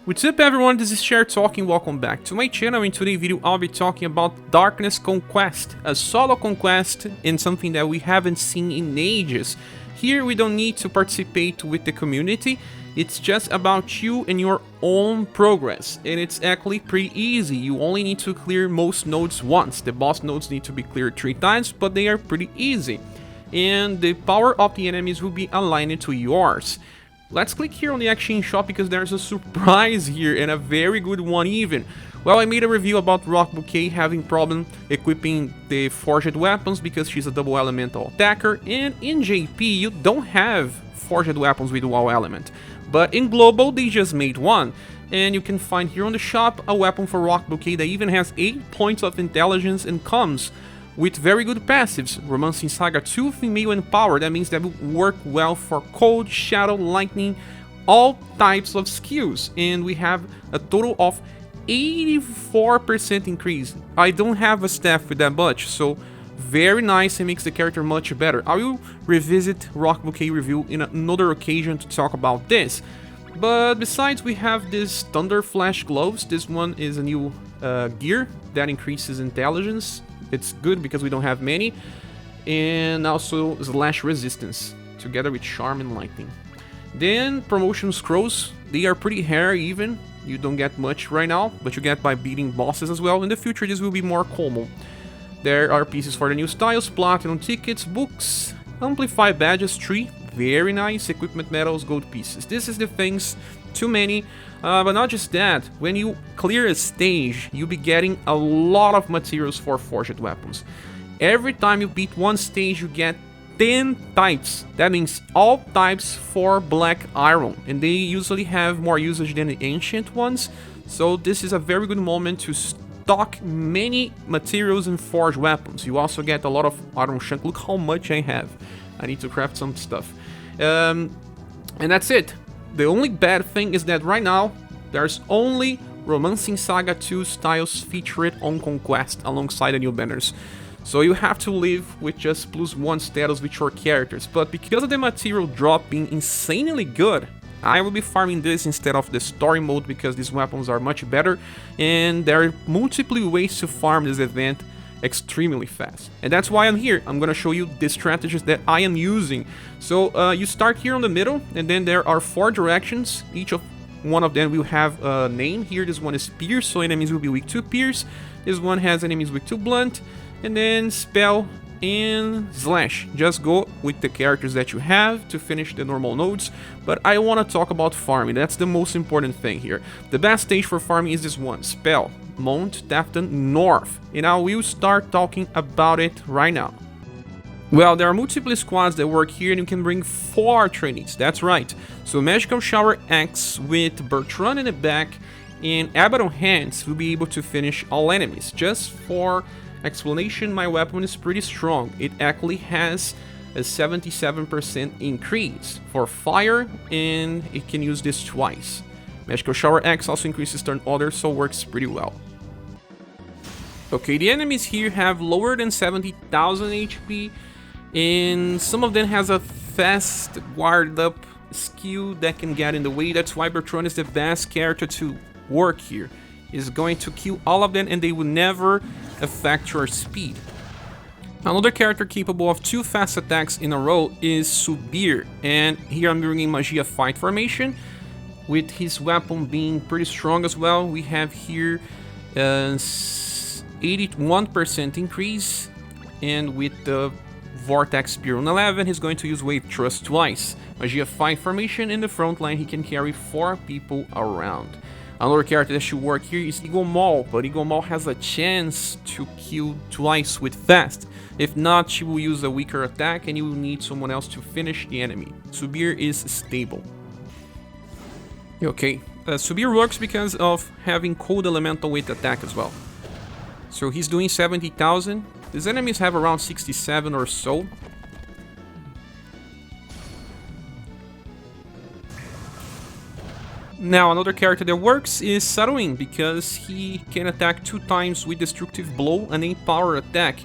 What's up everyone, this is Cher talking, welcome back to my channel. In today's video I'll be talking about Darkness Conquest, a solo conquest and something that we haven't seen in ages. Here we don't need to participate with the community, it's just about you and your own progress, and it's actually pretty easy. You only need to clear most nodes once. The boss nodes need to be cleared 3 times, but they are pretty easy. And the power of the enemies will be aligned to yours. Let's click here on the action shop because there's a surprise here, and a very good one even. Well, I made a review about Rock Bouquet having problem equipping the forged weapons because she's a double elemental attacker, and in JP you don't have forged weapons with dual element. But in global they just made one, and you can find here on the shop a weapon for Rock Bouquet that even has 8 points of intelligence and comes with very good passives. Romancing SaGa 2 female and power, that means that will work well for cold, shadow, lightning, all types of skills. And we have a total of 84% increase. I don't have a staff with that much, so very nice and makes the character much better. I will revisit Rock Bouquet review in another occasion to talk about this. But besides, we have this Thunder Flash gloves. This one is a new gear that increases intelligence. It's good because we don't have many, and also slash resistance together with charm and lightning. Then promotion scrolls, they are pretty rare even. You don't get much right now, but you get by beating bosses as well. In the future this will be more common. There are pieces for the new styles, platinum tickets, books, amplify badges, 3, very nice, equipment medals, gold pieces. This is the things, too many. But not just that, when you clear a stage, you'll be getting a lot of materials for forged weapons. Every time you beat one stage, you get 10 types. That means all types for black iron, and they usually have more usage than the ancient ones. So this is a very good moment to stock many materials and forged weapons. You also get a lot of iron chunk. Look how much I have. I need to craft some stuff. And that's it. The only bad thing is that right now, there's only Romancing SaGa 2 styles featured on Conquest alongside the new banners. So you have to live with just +1 status with your characters. But because of the material drop being insanely good, I will be farming this instead of the story mode because these weapons are much better. And there are multiple ways to farm this event extremely fast, and that's why I'm here. I'm gonna show you the strategies that I am using. So you start here on the middle, and then there are 4 directions. Each of one of them will have a name. Here this one is pierce, so enemies will be weak to pierce. This one has enemies weak to blunt, and then spell and slash. Just go with the characters that you have to finish the normal nodes. But I want to talk about farming. That's the most important thing here. The best stage for farming is this one, spell Mount Tafton North, and I will start talking about it right now. Well, there are multiple squads that work here, and you can bring 4 trainees. That's right. So Magical Shower X with Bertrand in the back and Abbadon hands will be able to finish all enemies. Just for explanation, my weapon is pretty strong. It actually has a 77% increase for fire, and it can use this twice. Magical Shower X also increases turn order, so works pretty well. Okay, the enemies here have lower than 70,000 HP, and some of them has a fast guard up skill that can get in the way. That's why Bertrand is the best character to work here. Is going to kill all of them and they will never affect your speed. Another character capable of 2 fast attacks in a row is Subier, and here I'm bringing Magia fight formation with his weapon being pretty strong as well. We have here 81% increase, and with the Vortex Spear on 11, he's going to use Wave Thrust twice. Magia fight formation in the front line, he can carry 4 people around. Another character that should work here is Eagle Maul, but Eagle Maul has a chance to kill twice with fast. If not, she will use a weaker attack and you will need someone else to finish the enemy. Subier is stable. Okay, Subier works because of having cold elemental with attack as well. So he's doing 70,000. These enemies have around 67 or so. Now another character that works is Saruin because he can attack 2 times with Destructive Blow and a power attack.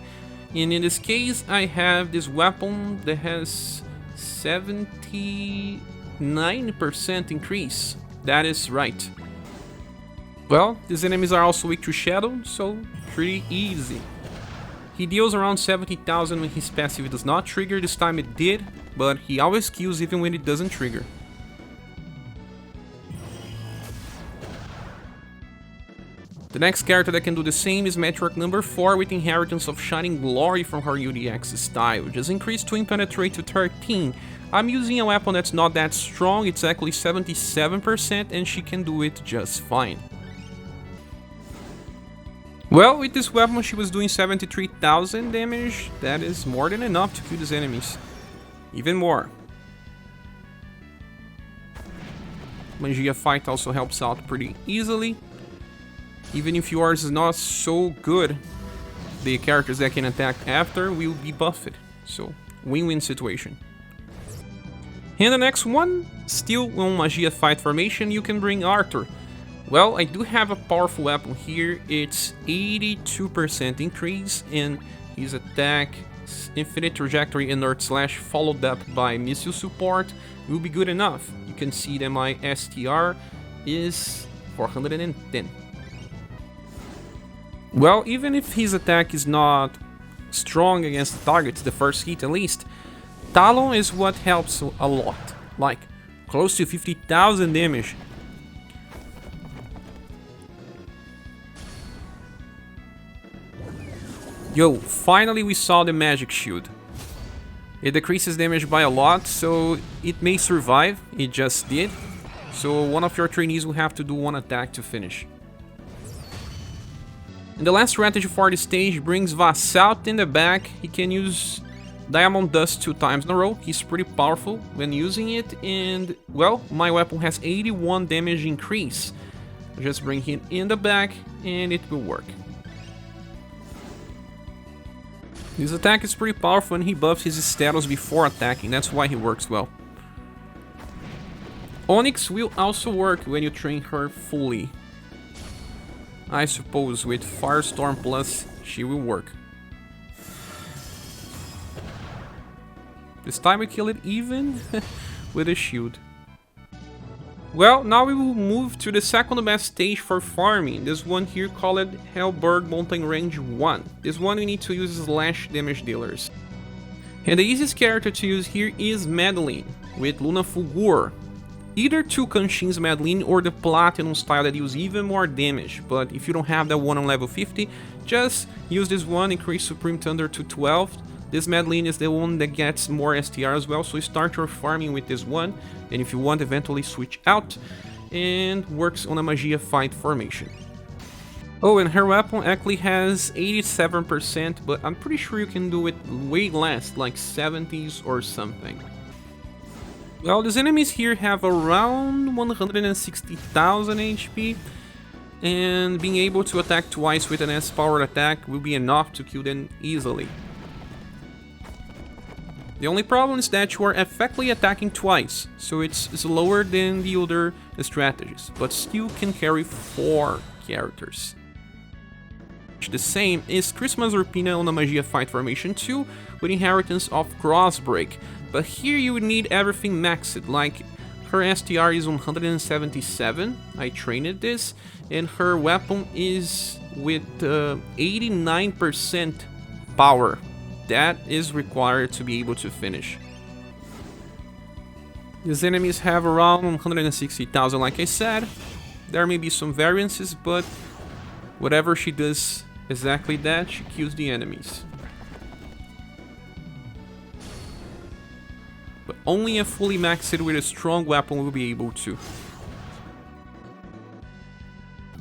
And in this case I have this weapon that has 79% increase. That is right. Well, these enemies are also weak to Shadow, so pretty easy. He deals around 70,000 when his passive does not trigger. This time it did, but he always kills even when it doesn't trigger. The next character that can do the same is Matriarch number 4 with Inheritance of Shining Glory from her UDX style. Just increased Twin Penetrate to 13. I'm using a weapon that's not that strong, it's actually 77% and she can do it just fine. Well, with this weapon she was doing 73,000 damage, that is more than enough to kill these enemies. Even more. Magia fight also helps out pretty easily. Even if yours is not so good, the characters that can attack after will be buffed. So, win-win situation. And the next one, still on Magia fight formation, you can bring Arthur. Well, I do have a powerful weapon here. It's 82% increase in his attack, infinite trajectory, and Earth Slash, followed up by missile support, will be good enough. You can see that my STR is 410. Well, even if his attack is not strong against the targets, the first hit at least, Talon is what helps a lot, like close to 50,000 damage. Yo, finally we saw the magic shield. It decreases damage by a lot, so it may survive, it just did. So one of your trainees will have to do one attack to finish. And the last strategy for this stage brings Vassault in the back. He can use Diamond Dust 2 times in a row. He's pretty powerful when using it, and well, my weapon has 81 damage increase. Just bring him in the back and it will work. His attack is pretty powerful and he buffs his status before attacking, that's why he works well. Onyx will also work when you train her fully. I suppose with Firestorm Plus, she will work. This time we kill it even with a shield. Well, now we will move to the second best stage for farming. This one here called Hellberg Mountain Range 1. This one we need to use slash damage dealers. And the easiest character to use here is Madeleine with Luna Fulgur. Either to Kanshin's Madeleine or the Platinum style that use even more damage, but if you don't have that one on level 50, just use this one, increase Supreme Thunder to 12. This Madeleine is the one that gets more STR as well, so start your farming with this one, and if you want, eventually switch out, and works on a Magia fight formation. Oh, and her weapon actually has 87%, but I'm pretty sure you can do it way less, like 70s or something. Well, these enemies here have around 160,000 HP, and being able to attack twice with an S-powered attack will be enough to kill them easily. The only problem is that you are effectively attacking twice, so it's slower than the other strategies, but still can carry 4 characters. The same is xMas Urpina on a Magia fight formation 2 with Inheritance of Crossbreak, but here you would need everything maxed, like her STR is 177, I trained this, and her weapon is with 89% power. That is required to be able to finish. These enemies have around 160,000 like I said. There may be some variances, but whatever she does exactly that, she kills the enemies. But only a fully maxed with a strong weapon will be able to.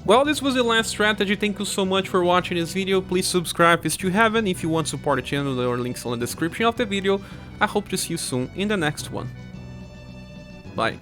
Well, this was the last strategy. Thank you so much for watching this video. Please subscribe if you haven't. If you want to support the channel, there are links on the description of the video. I hope to see you soon in the next one. Bye.